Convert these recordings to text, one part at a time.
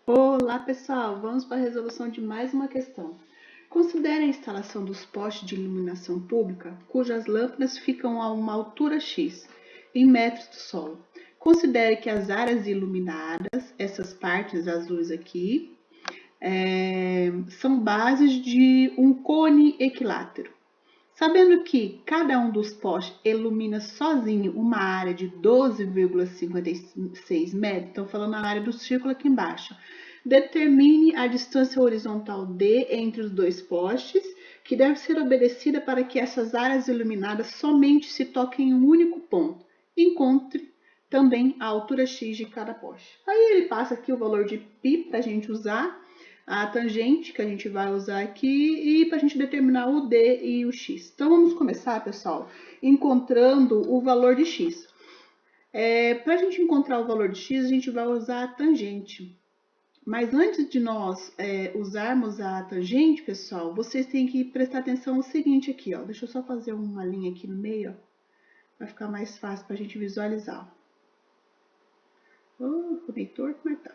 Olá pessoal, vamos para a resolução de mais uma questão. Considere a instalação dos postes de iluminação pública cujas lâmpadas ficam a uma altura X, em metros do solo. Considere que as áreas iluminadas, essas partes azuis aqui, são bases de um cone equilátero. Sabendo que cada um dos postes ilumina sozinho uma área de 12,56 metros, estão falando a área do círculo aqui embaixo, determine a distância horizontal D entre os dois postes, que deve ser obedecida para que essas áreas iluminadas somente se toquem em um único ponto. Encontre também a altura X de cada poste. Aí ele passa aqui o valor de π para a gente usar, a tangente que a gente vai usar aqui e para a gente determinar o D e o X. Então vamos começar, pessoal, encontrando o valor de X. Para a gente encontrar o valor de X, a gente vai usar a tangente. Mas antes de nós usarmos a tangente, pessoal, vocês têm que prestar atenção no seguinte aqui, ó. Deixa eu só fazer uma linha aqui no meio, ó. Vai ficar mais fácil para a gente visualizar. Ficou torto, mas tá.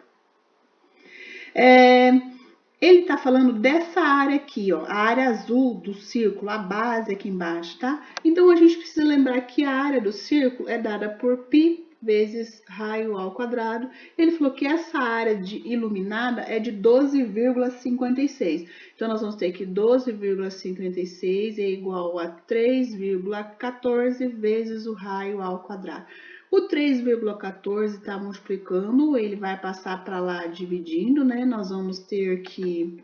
Ele está falando dessa área aqui, ó, a área azul do círculo, a base aqui embaixo, tá? Então, a gente precisa lembrar que a área do círculo é dada por π vezes raio ao quadrado. Ele falou que essa área iluminada é de 12,56. Então, nós vamos ter que 12,56 é igual a 3,14 vezes o raio ao quadrado. O 3,14 está multiplicando, ele vai passar para lá dividindo, né? Nós vamos ter que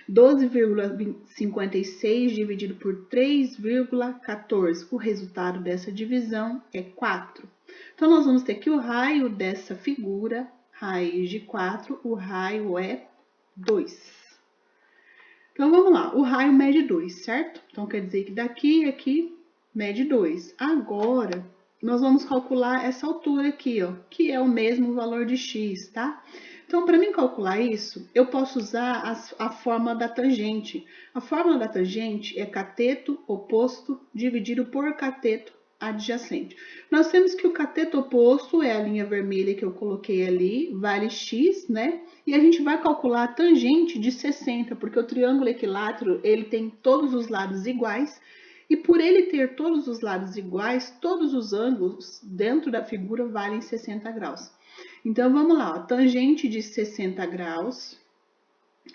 12,56 dividido por 3,14. O resultado dessa divisão é 4. Então, nós vamos ter que o raio dessa figura, raiz de 4, o raio é 2. Então, vamos lá. O raio mede 2, certo? Então, quer dizer que daqui a aqui mede 2. Agora, nós vamos calcular essa altura aqui, ó, que é o mesmo valor de x, tá? Então, para mim calcular isso, eu posso usar a fórmula da tangente. A fórmula da tangente é cateto oposto dividido por cateto adjacente. Nós temos que o cateto oposto é a linha vermelha que eu coloquei ali, vale x, né? E a gente vai calcular a tangente de 60, porque o triângulo equilátero, ele tem todos os lados iguais, e por ele ter todos os lados iguais, todos os ângulos dentro da figura valem 60 graus. Então, vamos lá, ó, tangente de 60 graus,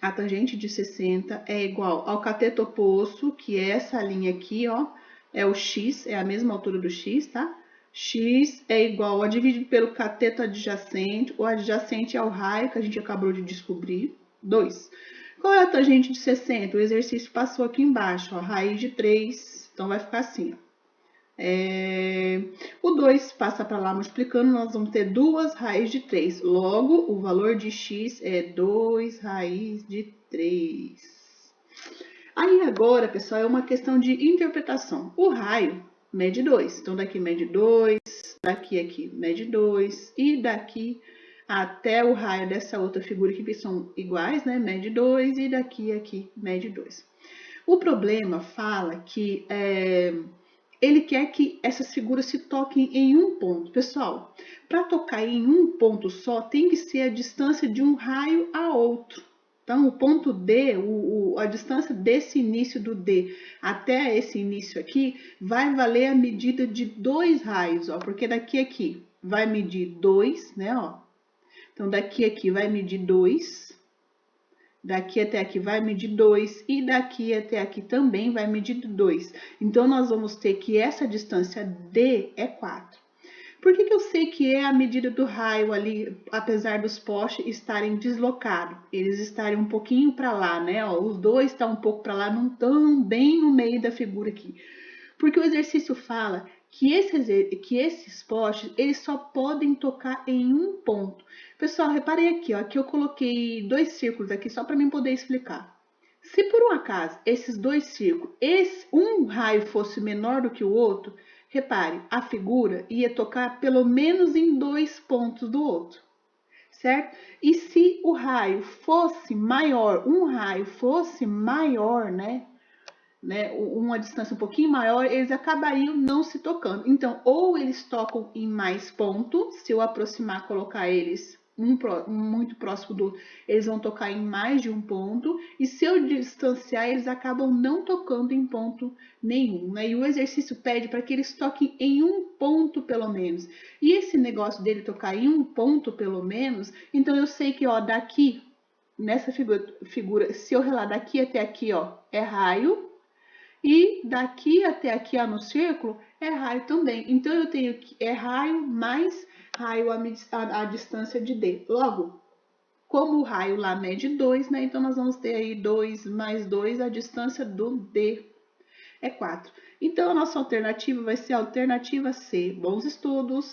a tangente de 60 é igual ao cateto oposto, que é essa linha aqui, ó, é o x, é a mesma altura do x, tá? X é igual a dividido pelo cateto adjacente, o adjacente é o raio que a gente acabou de descobrir, 2. Qual é a tangente de 60? O exercício passou aqui embaixo, ó, raiz de 3, então vai ficar assim, ó. O 2 passa para lá multiplicando, nós vamos ter 2 raiz de 3. Logo, o valor de x é 2 raiz de 3. Aí agora, pessoal, é uma questão de interpretação. O raio mede 2. Então, daqui mede 2, daqui aqui mede 2, e daqui até o raio dessa outra figura aqui, que são iguais, né? Mede 2, e daqui aqui mede 2. O problema fala que ele quer que essas figuras se toquem em um ponto. Pessoal, para tocar em um ponto só, tem que ser a distância de um raio a outro. Então, o ponto D, a distância desse início do D até esse início aqui, vai valer a medida de 2 raios, ó, porque daqui a aqui vai medir 2, né, ó. Então, daqui a aqui vai medir 2, daqui até aqui vai medir 2 e daqui até aqui também vai medir 2. Então, nós vamos ter que essa distância D é 4. Por que eu sei que é a medida do raio ali, apesar dos postes estarem deslocados? Eles estarem um pouquinho para lá, né? Ó, os dois estão um pouco para lá, não estão bem no meio da figura aqui. Porque o exercício fala que esses postes, eles só podem tocar em um ponto. Pessoal, reparem aqui, ó, que eu coloquei 2 círculos aqui só para mim poder explicar. Se por um acaso esses 2 círculos, um raio fosse menor do que o outro, repare, a figura ia tocar pelo menos em 2 pontos do outro, certo? E se o raio fosse maior, um raio fosse maior, né, uma distância um pouquinho maior, eles acabariam não se tocando. Então, ou eles tocam em mais pontos, se eu aproximar, colocar eles muito próximo do, eles vão tocar em mais de um ponto, e se eu distanciar, eles acabam não tocando em ponto nenhum, né? E o exercício pede para que eles toquem em um ponto pelo menos. E esse negócio dele tocar em um ponto pelo menos, então eu sei que, ó, daqui, nessa figura, se eu relar daqui até aqui, ó, é raio, e daqui até aqui, ó, no círculo, é raio também. Então, eu tenho que é raio mais raio a distância de D. Logo, como o raio lá mede 2, né? Então, nós vamos ter aí 2 mais 2, a distância do D é 4. Então, a nossa alternativa vai ser a alternativa C. Bons estudos!